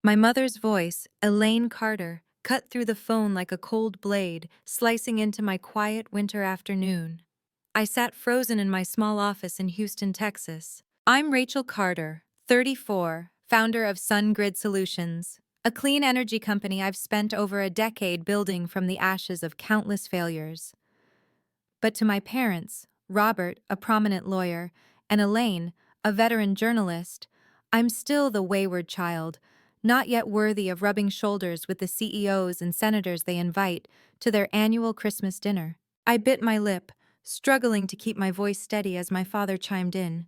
My mother's voice, Elaine Carter, cut through the phone like a cold blade, slicing into my quiet winter afternoon. I sat frozen in my small office in Houston, Texas. I'm Rachel Carter, 34, founder of SunGrid Solutions, a clean energy company I've spent over a decade building from the ashes of countless failures. But to my parents, Robert, a prominent lawyer, and Elaine, a veteran journalist, I'm still the wayward child, not yet worthy of rubbing shoulders with the CEOs and senators they invite to their annual Christmas dinner. I bit my lip, struggling to keep my voice steady as my father chimed in.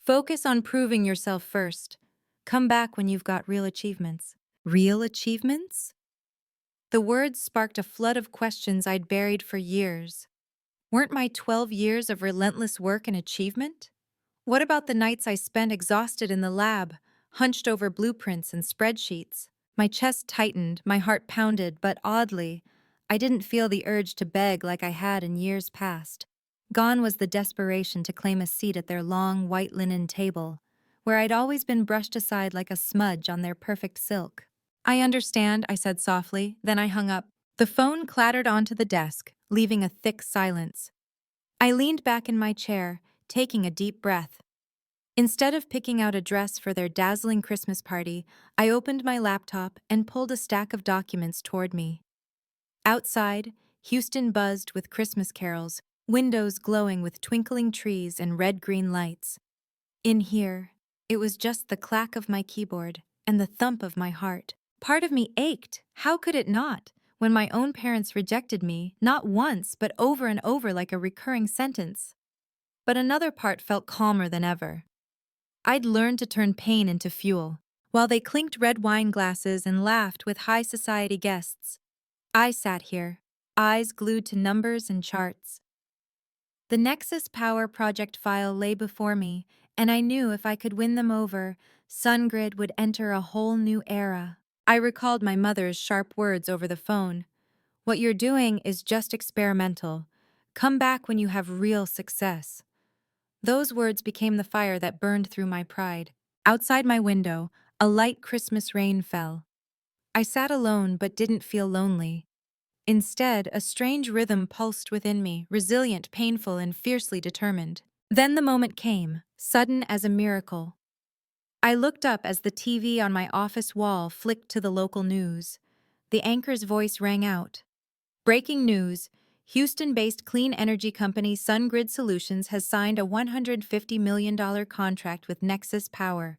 Focus on proving yourself first. Come back when you've got real achievements. Real achievements? The words sparked a flood of questions I'd buried for years. Weren't my 12 years of relentless work an achievement? What about the nights I spent exhausted in the lab, hunched over blueprints and spreadsheets? My chest tightened, my heart pounded, but oddly, I didn't feel the urge to beg like I had in years past. Gone was the desperation to claim a seat at their long, white linen table, where I'd always been brushed aside like a smudge on their perfect silk. I understand, I said softly, then I hung up. The phone clattered onto the desk, leaving a thick silence. I leaned back in my chair, taking a deep breath. Instead of picking out a dress for their dazzling Christmas party, I opened my laptop and pulled a stack of documents toward me. Outside, Houston buzzed with Christmas carols, windows glowing with twinkling trees and red-green lights. In here, it was just the clack of my keyboard and the thump of my heart. Part of me ached. How could it not? When my own parents rejected me, not once, but over and over like a recurring sentence. But another part felt calmer than ever. I'd learned to turn pain into fuel. While they clinked red wine glasses and laughed with high society guests, I sat here, eyes glued to numbers and charts. The Nexus Power project file lay before me, and I knew if I could win them over, SunGrid would enter a whole new era. I recalled my mother's sharp words over the phone. What you're doing is just experimental. Come back when you have real success. Those words became the fire that burned through my pride. Outside my window, a light Christmas rain fell. I sat alone but didn't feel lonely. Instead, a strange rhythm pulsed within me, resilient, painful, and fiercely determined. Then the moment came, sudden as a miracle. I looked up as the TV on my office wall flicked to the local news. The anchor's voice rang out. Breaking news. Houston-based clean energy company SunGrid Solutions has signed a $150 million contract with Nexus Power.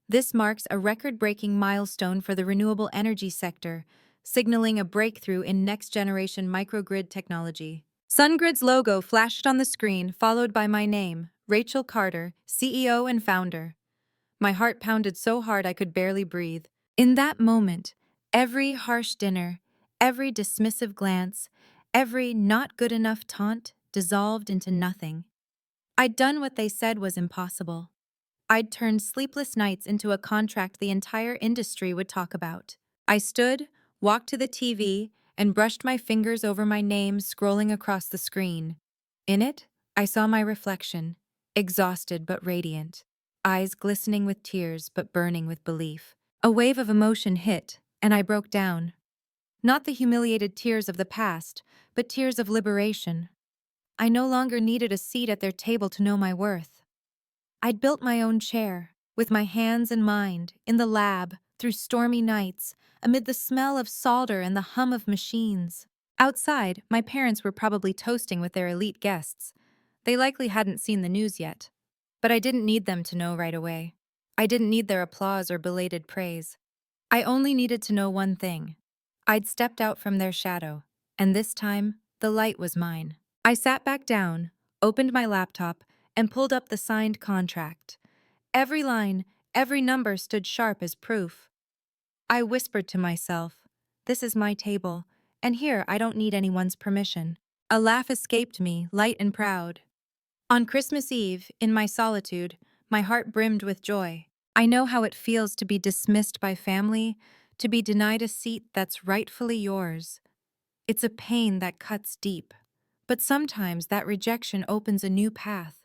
This marks a record-breaking milestone for the renewable energy sector, signaling a breakthrough in next-generation microgrid technology. SunGrid's logo flashed on the screen, followed by my name, Rachel Carter, CEO and founder. My heart pounded so hard I could barely breathe. In that moment, every harsh dinner, every dismissive glance, every not good enough taunt dissolved into nothing. I'd done what they said was impossible. I'd turned sleepless nights into a contract the entire industry would talk about. I stood, walked to the TV, and brushed my fingers over my name scrolling across the screen. In it, I saw my reflection, exhausted but radiant, eyes glistening with tears but burning with belief. A wave of emotion hit, and I broke down. Not the humiliated tears of the past, but tears of liberation. I no longer needed a seat at their table to know my worth. I'd built my own chair, with my hands and mind, in the lab, through stormy nights, amid the smell of solder and the hum of machines. Outside, my parents were probably toasting with their elite guests. They likely hadn't seen the news yet. But I didn't need them to know right away. I didn't need their applause or belated praise. I only needed to know one thing. I'd stepped out from their shadow, and this time, the light was mine. I sat back down, opened my laptop, and pulled up the signed contract. Every line, every number stood sharp as proof. I whispered to myself, "This is my table, and here I don't need anyone's permission." A laugh escaped me, light and proud. On Christmas Eve, in my solitude, my heart brimmed with joy. I know how it feels to be dismissed by family, to be denied a seat that's rightfully yours. It's a pain that cuts deep. But sometimes that rejection opens a new path,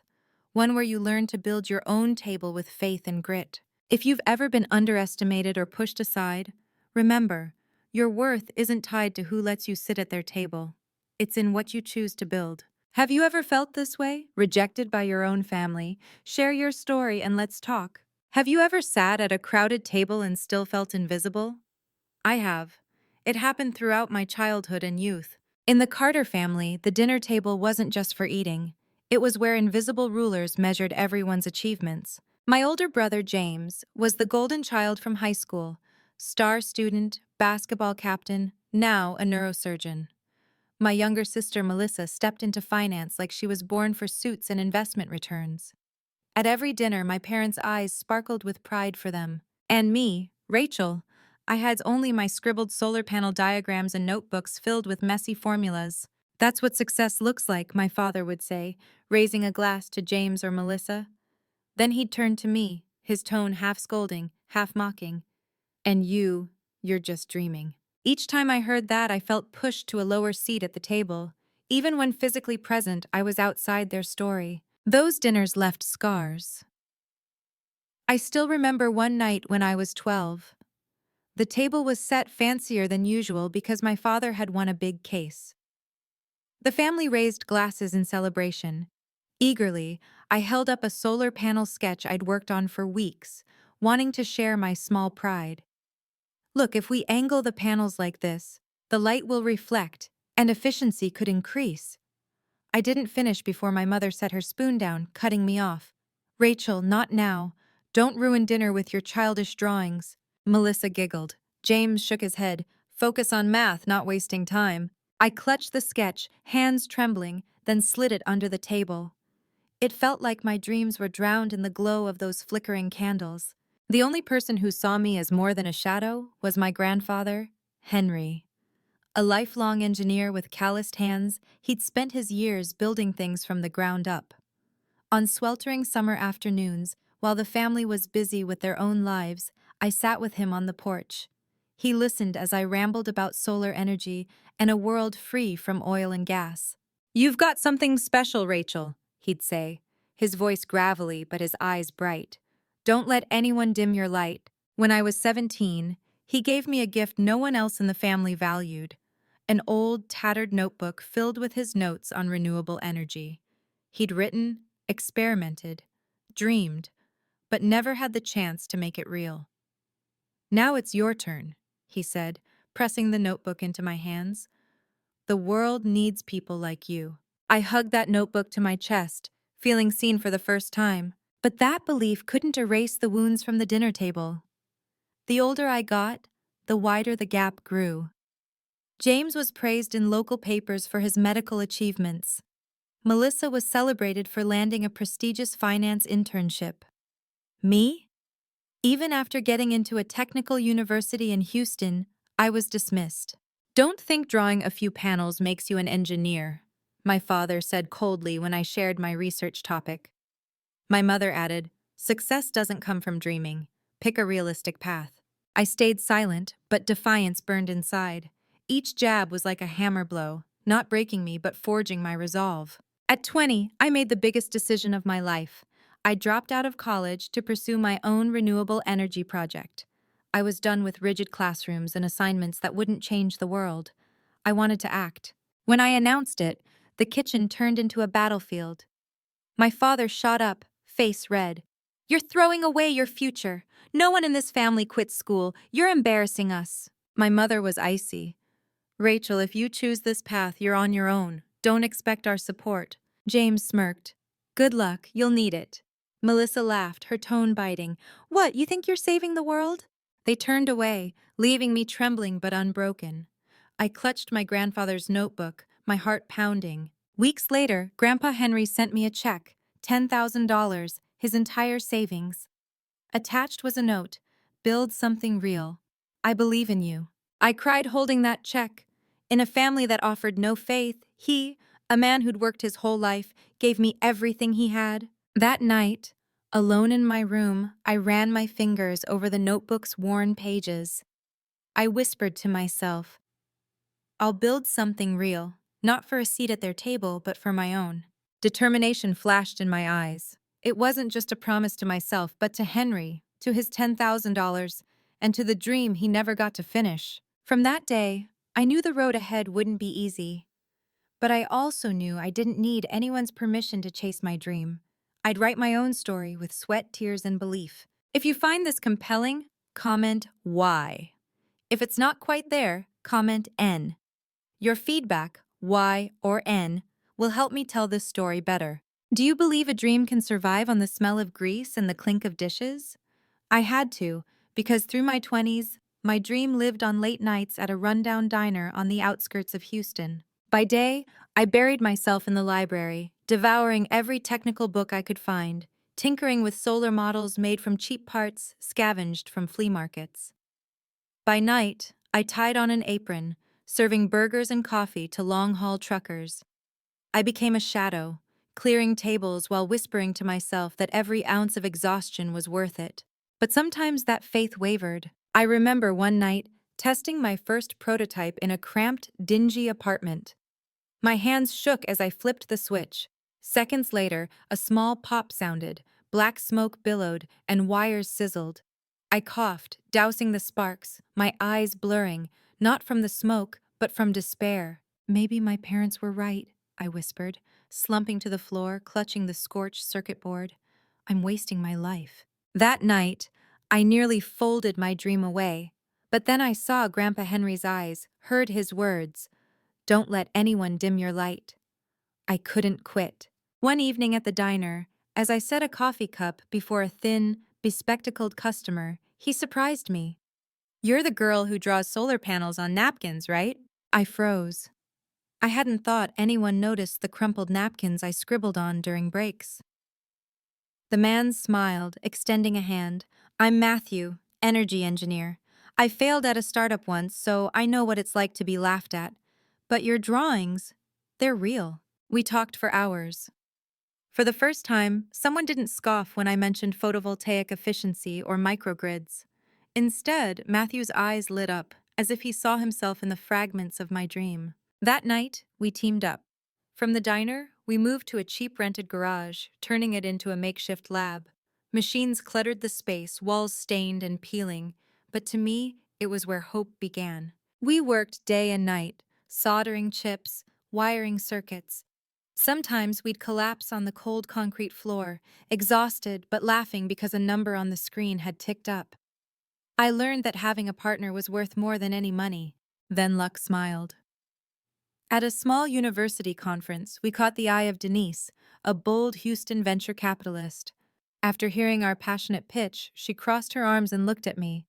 one where you learn to build your own table with faith and grit. If you've ever been underestimated or pushed aside, remember, your worth isn't tied to who lets you sit at their table. It's in what you choose to build. Have you ever felt this way? Rejected by your own family? Share your story and let's talk. Have you ever sat at a crowded table and still felt invisible? I have. It happened throughout my childhood and youth. In the Carter family, the dinner table wasn't just for eating. It was where invisible rulers measured everyone's achievements. My older brother, James, was the golden child from high school, star student, basketball captain, now a neurosurgeon. My younger sister, Melissa, stepped into finance like she was born for suits and investment returns. At every dinner, my parents' eyes sparkled with pride for them. And me, Rachel, I had only my scribbled solar panel diagrams and notebooks filled with messy formulas. That's what success looks like, my father would say, raising a glass to James or Melissa. Then he'd turn to me, his tone half scolding, half mocking. And you're just dreaming. Each time I heard that, I felt pushed to a lower seat at the table. Even when physically present, I was outside their story. Those dinners left scars. I still remember one night when I was 12. The table was set fancier than usual because my father had won a big case. The family raised glasses in celebration. Eagerly, I held up a solar panel sketch I'd worked on for weeks, wanting to share my small pride. Look, if we angle the panels like this, the light will reflect, and efficiency could increase. I didn't finish before my mother set her spoon down, cutting me off. Rachel, not now. Don't ruin dinner with your childish drawings. Melissa giggled. James shook his head. Focus on math, not wasting time. I clutched the sketch, hands trembling, then slid it under the table. It felt like my dreams were drowned in the glow of those flickering candles. The only person who saw me as more than a shadow was my grandfather, Henry. A lifelong engineer with calloused hands, he'd spent his years building things from the ground up. On sweltering summer afternoons, while the family was busy with their own lives, I sat with him on the porch. He listened as I rambled about solar energy and a world free from oil and gas. "You've got something special, Rachel," he'd say, his voice gravelly but his eyes bright. "Don't let anyone dim your light." When I was 17, he gave me a gift no one else in the family valued, an old, tattered notebook filled with his notes on renewable energy. He'd written, experimented, dreamed, but never had the chance to make it real. "Now it's your turn," he said, pressing the notebook into my hands. "The world needs people like you." I hugged that notebook to my chest, feeling seen for the first time. But that belief couldn't erase the wounds from the dinner table. The older I got, the wider the gap grew. James was praised in local papers for his medical achievements. Melissa was celebrated for landing a prestigious finance internship. Me? Even after getting into a technical university in Houston, I was dismissed. "Don't think drawing a few panels makes you an engineer," my father said coldly when I shared my research topic. My mother added, "Success doesn't come from dreaming. Pick a realistic path." I stayed silent, but defiance burned inside. Each jab was like a hammer blow, not breaking me but forging my resolve. At 20, I made the biggest decision of my life. I dropped out of college to pursue my own renewable energy project. I was done with rigid classrooms and assignments that wouldn't change the world. I wanted to act. When I announced it, the kitchen turned into a battlefield. My father shot up, face red. "You're throwing away your future. No one in this family quits school. You're embarrassing us." My mother was icy. "Rachel, if you choose this path, you're on your own. Don't expect our support." James smirked. "Good luck, you'll need it." Melissa laughed, her tone biting. "What, you think you're saving the world?" They turned away, leaving me trembling but unbroken. I clutched my grandfather's notebook, my heart pounding. Weeks later, Grandpa Henry sent me a check, $10,000, his entire savings. Attached was a note, "Build something real. I believe in you." I cried holding that check. In a family that offered no faith, he, a man who'd worked his whole life, gave me everything he had. That night, alone in my room, I ran my fingers over the notebook's worn pages. I whispered to myself, "I'll build something real, not for a seat at their table, but for my own." Determination flashed in my eyes. It wasn't just a promise to myself, but to Henry, to his $10,000, and to the dream he never got to finish. From that day, I knew the road ahead wouldn't be easy. But I also knew I didn't need anyone's permission to chase my dream. I'd write my own story with sweat, tears, and belief. If you find this compelling, comment why. If it's not quite there, comment N. Your feedback, Y or N, will help me tell this story better. Do you believe a dream can survive on the smell of grease and the clink of dishes? I had to, because through my 20s, my dream lived on late nights at a rundown diner on the outskirts of Houston. By day, I buried myself in the library, devouring every technical book I could find, tinkering with solar models made from cheap parts scavenged from flea markets. By night, I tied on an apron, serving burgers and coffee to long-haul truckers. I became a shadow, clearing tables while whispering to myself that every ounce of exhaustion was worth it. But sometimes that faith wavered. I remember one night testing my first prototype in a cramped, dingy apartment. My hands shook as I flipped the switch. Seconds later, a small pop sounded, black smoke billowed, and wires sizzled. I coughed, dousing the sparks, my eyes blurring, not from the smoke, but from despair. Maybe my parents were right, I whispered, slumping to the floor, clutching the scorched circuit board. I'm wasting my life. That night, I nearly folded my dream away. But then I saw Grandpa Henry's eyes, heard his words. Don't let anyone dim your light. I couldn't quit. One evening at the diner, as I set a coffee cup before a thin, bespectacled customer, he surprised me. You're the girl who draws solar panels on napkins, right? I froze. I hadn't thought anyone noticed the crumpled napkins I scribbled on during breaks. The man smiled, extending a hand. I'm Matthew, energy engineer. I failed at a startup once, so I know what it's like to be laughed at. But your drawings, they're real. We talked for hours. For the first time, someone didn't scoff when I mentioned photovoltaic efficiency or microgrids. Instead, Matthew's eyes lit up, as if he saw himself in the fragments of my dream. That night, we teamed up. From the diner, we moved to a cheap rented garage, turning it into a makeshift lab. Machines cluttered the space, walls stained and peeling, but to me, it was where hope began. We worked day and night, soldering chips, wiring circuits. Sometimes we'd collapse on the cold concrete floor, exhausted but laughing because a number on the screen had ticked up. I learned that having a partner was worth more than any money. Then luck smiled. At a small university conference, we caught the eye of Denise, a bold Houston venture capitalist. After hearing our passionate pitch, she crossed her arms and looked at me.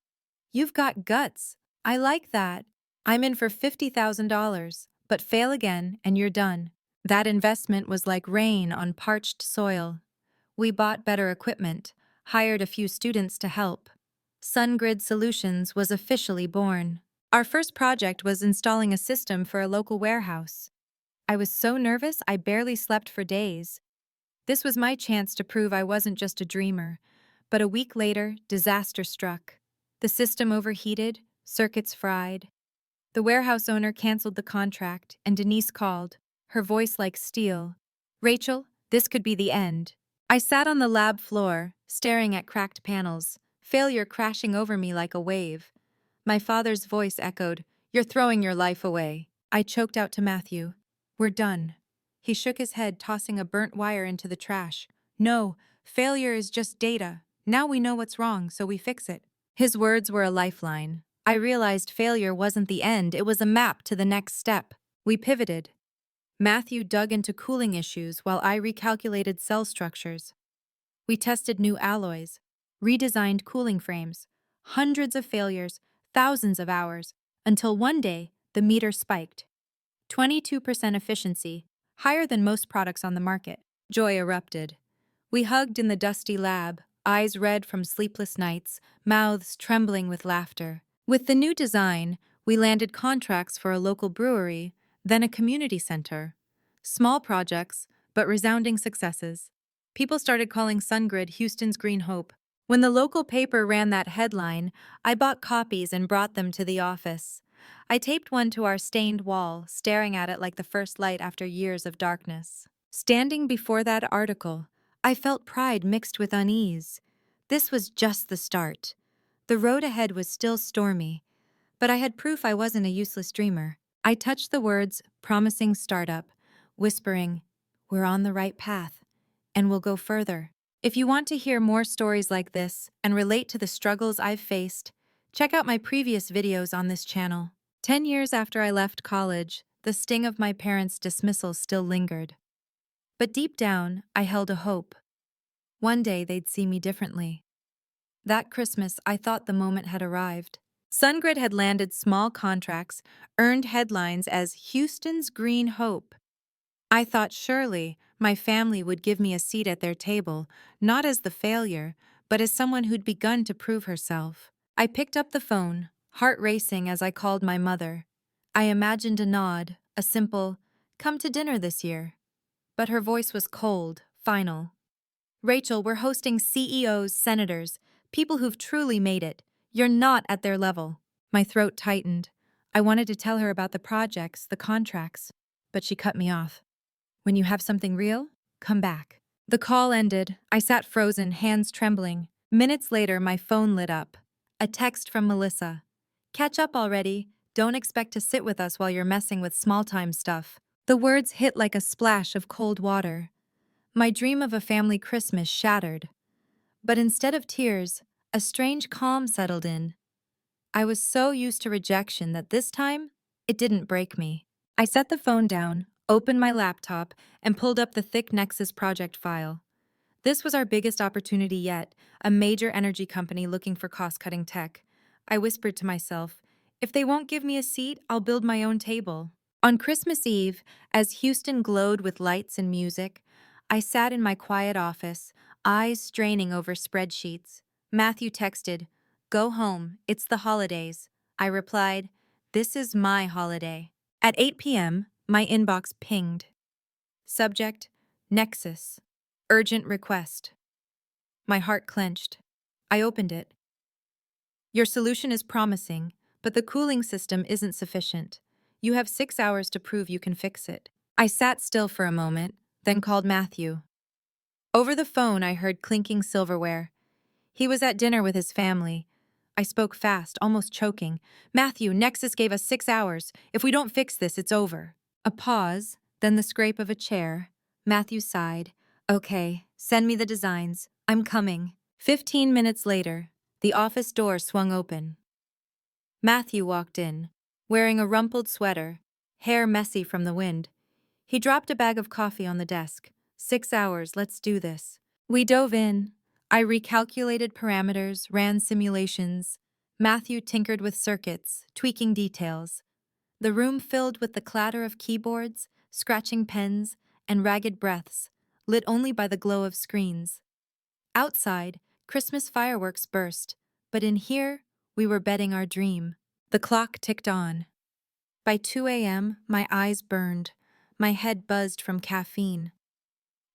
You've got guts. I like that. I'm in for $50,000, but fail again and you're done. That investment was like rain on parched soil. We bought better equipment, hired a few students to help. SunGrid Solutions was officially born. Our first project was installing a system for a local warehouse. I was so nervous I barely slept for days. This was my chance to prove I wasn't just a dreamer. But a week later, disaster struck. The system overheated, circuits fried. The warehouse owner canceled the contract, and Denise called, her voice like steel. Rachel, this could be the end. I sat on the lab floor, staring at cracked panels, failure crashing over me like a wave. My father's voice echoed, You're throwing your life away. I choked out to Matthew, We're done. He shook his head, tossing a burnt wire into the trash. No, failure is just data. Now we know what's wrong, so we fix it. His words were a lifeline. I realized failure wasn't the end, it was a map to the next step. We pivoted. Matthew dug into cooling issues while I recalculated cell structures. We tested new alloys, redesigned cooling frames, hundreds of failures, thousands of hours, until one day the meter spiked. 22% efficiency, higher than most products on the market. Joy erupted. We hugged in the dusty lab, eyes red from sleepless nights, mouths trembling with laughter. With the new design, we landed contracts for a local brewery, then a community center. Small projects, but resounding successes. People started calling SunGrid Houston's Green Hope. When the local paper ran that headline, I bought copies and brought them to the office. I taped one to our stained wall, staring at it like the first light after years of darkness. Standing before that article, I felt pride mixed with unease. This was just the start. The road ahead was still stormy, but I had proof I wasn't a useless dreamer. I touched the words, promising startup, whispering, "We're on the right path, and we'll go further." If you want to hear more stories like this and relate to the struggles I've faced, check out my previous videos on this channel. 10 years after I left college, the sting of my parents' dismissal still lingered. But deep down, I held a hope. One day they'd see me differently. That Christmas, I thought the moment had arrived. SunGrid had landed small contracts, earned headlines as Houston's Green Hope. I thought surely my family would give me a seat at their table, not as the failure, but as someone who'd begun to prove herself. I picked up the phone, heart racing as I called my mother. I imagined a nod, a simple, "Come to dinner this year." But her voice was cold, final. "Rachel, we're hosting CEOs, senators, people who've truly made it. You're not at their level." My throat tightened. I wanted to tell her about the projects, the contracts, but she cut me off. "When you have something real, come back." The call ended. I sat frozen, hands trembling. Minutes later, my phone lit up. A text from Melissa. "Catch up already. Don't expect to sit with us while you're messing with small-time stuff." The words hit like a splash of cold water. My dream of a family Christmas shattered. But instead of tears, a strange calm settled in. I was so used to rejection that this time, it didn't break me. I set the phone down, opened my laptop, and pulled up the thick Nexus project file. This was our biggest opportunity yet, a major energy company looking for cost-cutting tech. I whispered to myself, "If they won't give me a seat, I'll build my own table." On Christmas Eve, as Houston glowed with lights and music, I sat in my quiet office, eyes straining over spreadsheets. Matthew texted, "Go home, it's the holidays." I replied, "This is my holiday." At 8 p.m., my inbox pinged. Subject, Nexus. Urgent request. My heart clenched. I opened it. "Your solution is promising, but the cooling system isn't sufficient. You have 6 hours to prove you can fix it." I sat still for a moment, then called Matthew. Over the phone, I heard clinking silverware. He was at dinner with his family. I spoke fast, almost choking. "Matthew, Nexus gave us 6 hours. If we don't fix this, it's over." A pause, then the scrape of a chair. Matthew sighed. "Okay, send me the designs. I'm coming." 15 minutes later, the office door swung open. Matthew walked in, wearing a rumpled sweater, hair messy from the wind. He dropped a bag of coffee on the desk. "6 hours, let's do this." We dove in. I recalculated parameters, ran simulations. Matthew tinkered with circuits, tweaking details. The room filled with the clatter of keyboards, scratching pens, and ragged breaths, lit only by the glow of screens. Outside, Christmas fireworks burst, but in here, we were betting our dream. The clock ticked on. By 2 a.m., my eyes burned. My head buzzed from caffeine.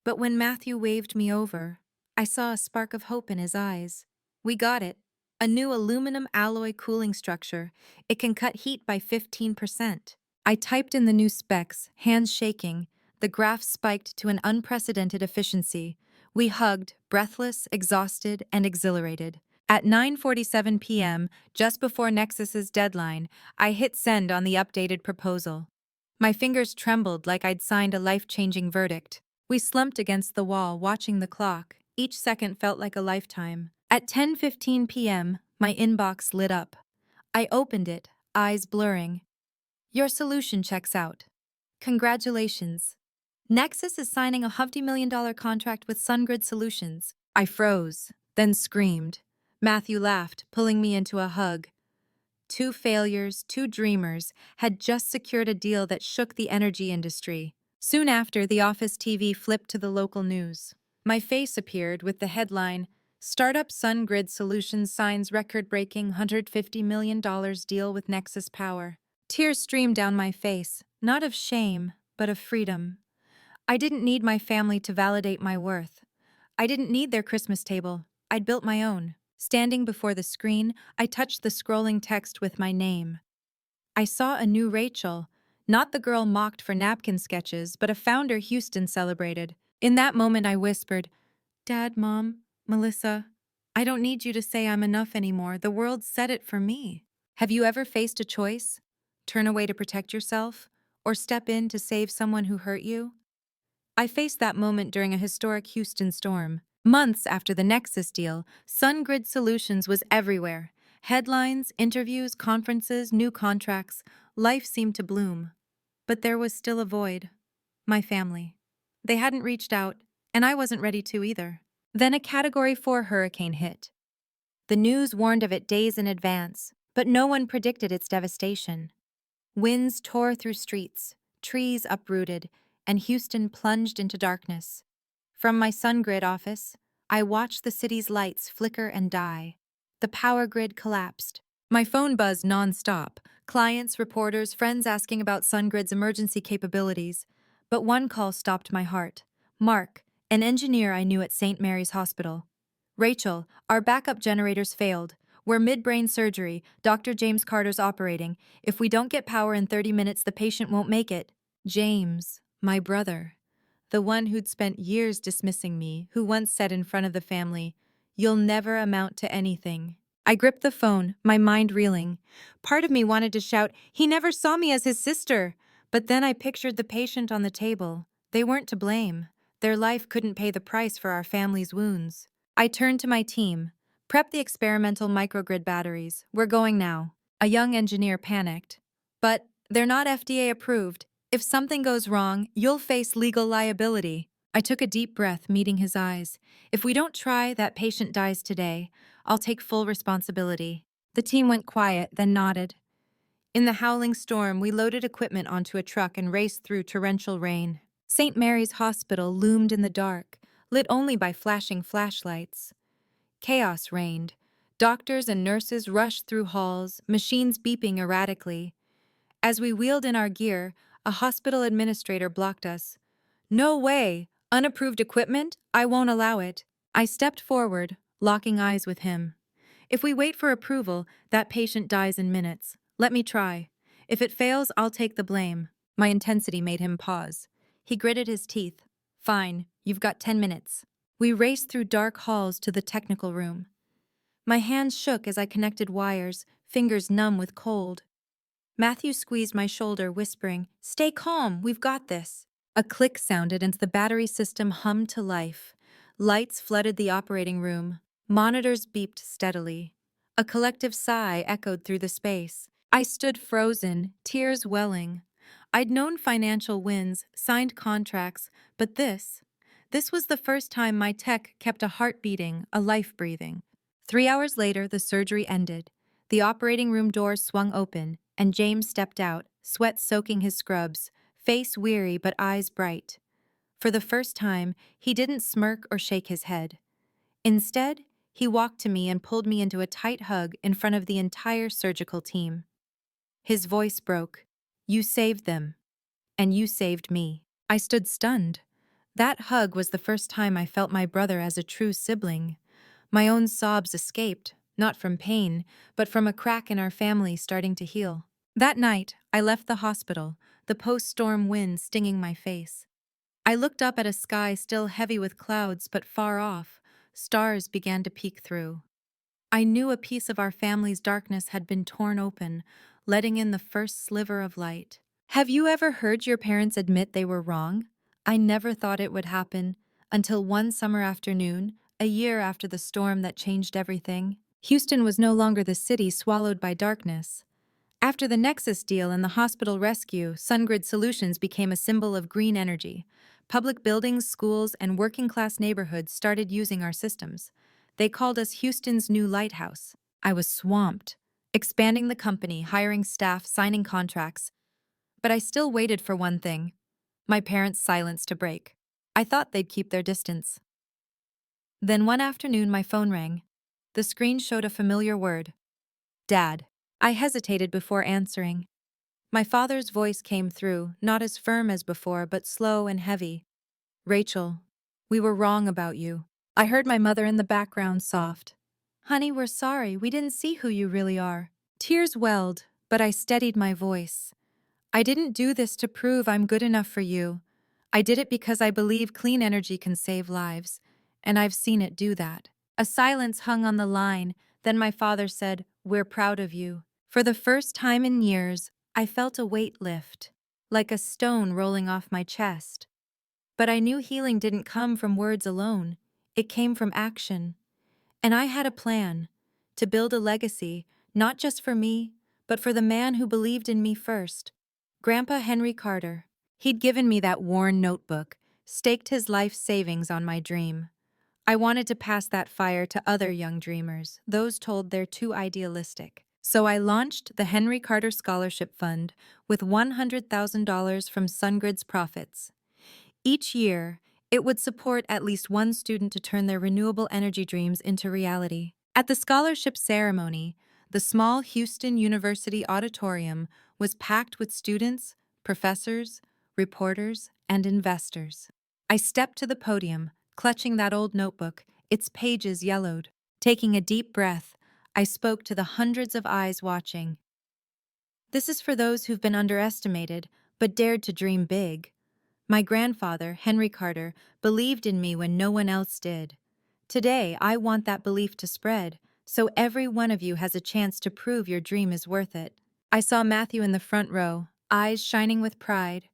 But when Matthew waved me over, I saw a spark of hope in his eyes. "We got it. A new aluminum alloy cooling structure. It can cut heat by 15%. I typed in the new specs, hands shaking. The graph spiked to an unprecedented efficiency. We hugged, breathless, exhausted, and exhilarated. At 9:47 p.m., just before Nexus's deadline, I hit send on the updated proposal. My fingers trembled like I'd signed a life-changing verdict. We slumped against the wall, watching the clock. Each second felt like a lifetime. At 10:15 p.m., my inbox lit up. I opened it, eyes blurring. "Your solution checks out. Congratulations. Nexus is signing a $50 million contract with SunGrid Solutions." I froze, then screamed. Matthew laughed, pulling me into a hug. Two failures, two dreamers, had just secured a deal that shook the energy industry. Soon after, the office TV flipped to the local news. My face appeared with the headline, "Startup SunGrid Solutions signs record-breaking $150 million deal with Nexus Power." Tears streamed down my face, not of shame, but of freedom. I didn't need my family to validate my worth. I didn't need their Christmas table. I'd built my own. Standing before the screen, I touched the scrolling text with my name. I saw a new Rachel, not the girl mocked for napkin sketches, but a founder Houston celebrated. In that moment I whispered, "Dad, Mom, Melissa, I don't need you to say I'm enough anymore. The world said it for me. Have you ever faced a choice? Turn away to protect yourself? Or step in to save someone who hurt you? I faced that moment during a historic Houston storm. Months after the Nexus deal, SunGrid Solutions was everywhere. Headlines, interviews, conferences, new contracts. Life seemed to bloom. But there was still a void. My family. They hadn't reached out, and I wasn't ready to either. Then a Category 4 hurricane hit. The news warned of it days in advance, but no one predicted its devastation. Winds tore through streets, trees uprooted, and Houston plunged into darkness. From my SunGrid office, I watched the city's lights flicker and die. The power grid collapsed. My phone buzzed nonstop, clients, reporters, friends asking about SunGrid's emergency capabilities. But one call stopped my heart. Mark, an engineer I knew at St. Mary's Hospital. Rachel, our backup generators failed. We're mid-brain surgery. Dr. James Carter's operating. If we don't get power in 30 minutes, the patient won't make it. James, my brother. The one who'd spent years dismissing me, who once said in front of the family, "You'll never amount to anything." I gripped the phone, my mind reeling. Part of me wanted to shout, "He never saw me as his sister." But then I pictured the patient on the table. They weren't to blame. Their life couldn't pay the price for our family's wounds. I turned to my team. "Prep the experimental microgrid batteries. We're going now." A young engineer panicked. "But they're not FDA approved. If something goes wrong, you'll face legal liability." I took a deep breath, meeting his eyes. "If we don't try, that patient dies today. I'll take full responsibility." The team went quiet, then nodded. In the howling storm, we loaded equipment onto a truck and raced through torrential rain. St. Mary's Hospital loomed in the dark, lit only by flashing flashlights. Chaos reigned. Doctors and nurses rushed through halls, machines beeping erratically. As we wheeled in our gear, a hospital administrator blocked us. "No way! Unapproved equipment? I won't allow it." I stepped forward, locking eyes with him. "If we wait for approval, that patient dies in minutes. Let me try. If it fails, I'll take the blame." My intensity made him pause. He gritted his teeth. "Fine, you've got 10 minutes." We raced through dark halls to the technical room. My hands shook as I connected wires, fingers numb with cold. Matthew squeezed my shoulder, whispering, "Stay calm, we've got this." A click sounded and the battery system hummed to life. Lights flooded the operating room. Monitors beeped steadily. A collective sigh echoed through the space. I stood frozen, tears welling. I'd known financial wins, signed contracts, but this was the first time my tech kept a heart beating, a life breathing. 3 hours later, the surgery ended. The operating room doors swung open, and James stepped out, sweat soaking his scrubs, face weary but eyes bright. For the first time, he didn't smirk or shake his head. Instead, he walked to me and pulled me into a tight hug in front of the entire surgical team. His voice broke. "You saved them. And you saved me." I stood stunned. That hug was the first time I felt my brother as a true sibling. My own sobs escaped, not from pain, but from a crack in our family starting to heal. That night, I left the hospital, the post-storm wind stinging my face. I looked up at a sky still heavy with clouds, but far off, stars began to peek through. I knew a piece of our family's darkness had been torn open, letting in the first sliver of light. Have you ever heard your parents admit they were wrong? I never thought it would happen, until one summer afternoon, a year after the storm that changed everything. Houston was no longer the city swallowed by darkness. After the Nexus deal and the hospital rescue, SunGrid Solutions became a symbol of green energy. Public buildings, schools, and working-class neighborhoods started using our systems. They called us Houston's new lighthouse. I was swamped, expanding the company, hiring staff, signing contracts. But I still waited for one thing: my parents' silence to break. I thought they'd keep their distance. Then one afternoon my phone rang. The screen showed a familiar word. "Dad." I hesitated before answering. My father's voice came through, not as firm as before, but slow and heavy. "Rachel, we were wrong about you." I heard my mother in the background, soft. "Honey, we're sorry. We didn't see who you really are." Tears welled, but I steadied my voice. "I didn't do this to prove I'm good enough for you. I did it because I believe clean energy can save lives, and I've seen it do that." A silence hung on the line, then my father said, "We're proud of you." For the first time in years, I felt a weight lift, like a stone rolling off my chest. But I knew healing didn't come from words alone, it came from action. And I had a plan to build a legacy, not just for me, but for the man who believed in me first. Grandpa Henry Carter. He'd given me that worn notebook, staked his life savings on my dream. I wanted to pass that fire to other young dreamers, those told they're too idealistic. So I launched the Henry Carter Scholarship Fund with $100,000 from SunGrid's profits. Each year, it would support at least one student to turn their renewable energy dreams into reality. At the scholarship ceremony, the small Houston University auditorium was packed with students, professors, reporters, and investors. I stepped to the podium, clutching that old notebook, its pages yellowed. Taking a deep breath, I spoke to the hundreds of eyes watching. This is for those who've been underestimated, but dared to dream big. My grandfather, Henry Carter, believed in me when no one else did. Today, I want that belief to spread, so every one of you has a chance to prove your dream is worth it. I saw Matthew in the front row, eyes shining with pride.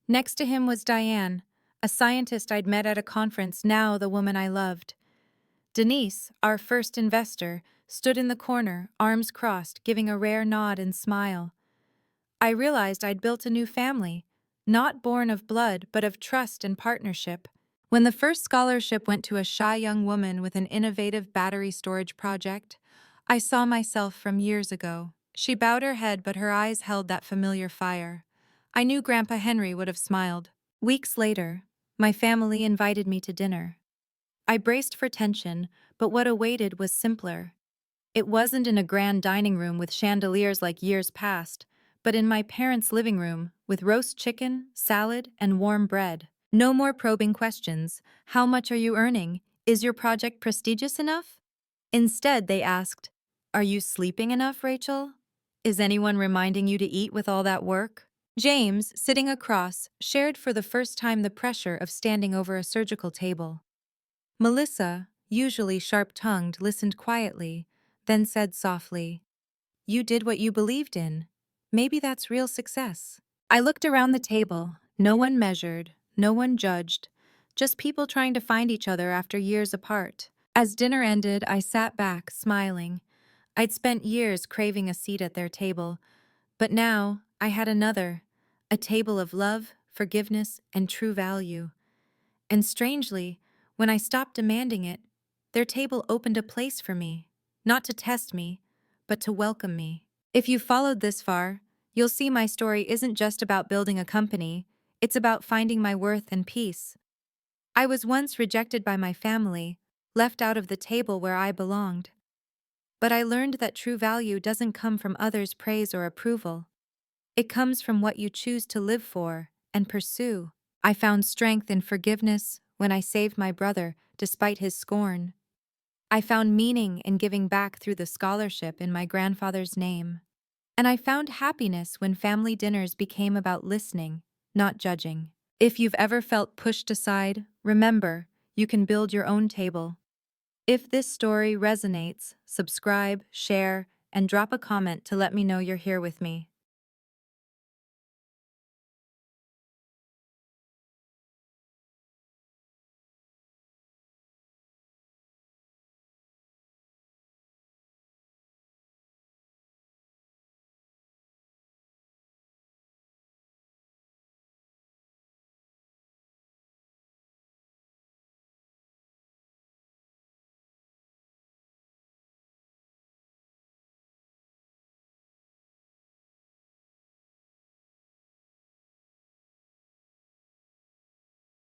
Next to him was Diane, a scientist I'd met at a conference, now the woman I loved. Denise, our first investor, stood in the corner, arms crossed, giving a rare nod and smile. I realized I'd built a new family, not born of blood, but of trust and partnership. When the first scholarship went to a shy young woman with an innovative battery storage project, I saw myself from years ago. She bowed her head, but her eyes held that familiar fire. I knew Grandpa Henry would have smiled. Weeks later, my family invited me to dinner. I braced for tension, but what awaited was simpler. It wasn't in a grand dining room with chandeliers like years past, but in my parents' living room with roast chicken, salad, and warm bread. No more probing questions. How much are you earning? Is your project prestigious enough? Instead, they asked, "Are you sleeping enough, Rachel? Is anyone reminding you to eat with all that work?" James, sitting across, shared for the first time the pressure of standing over a surgical table. Melissa, usually sharp-tongued, listened quietly, then said softly, "You did what you believed in. Maybe that's real success." I looked around the table. No one measured, no one judged, just people trying to find each other after years apart. As dinner ended, I sat back, smiling. I'd spent years craving a seat at their table, but now I had another, a table of love, forgiveness, and true value. And strangely, when I stopped demanding it, their table opened a place for me, not to test me, but to welcome me. If you followed this far, you'll see my story isn't just about building a company, it's about finding my worth and peace. I was once rejected by my family, left out of the table where I belonged. But I learned that true value doesn't come from others' praise or approval. It comes from what you choose to live for and pursue. I found strength in forgiveness when I saved my brother despite his scorn. I found meaning in giving back through the scholarship in my grandfather's name. And I found happiness when family dinners became about listening, not judging. If you've ever felt pushed aside, remember, you can build your own table. If this story resonates, subscribe, share, and drop a comment to let me know you're here with me.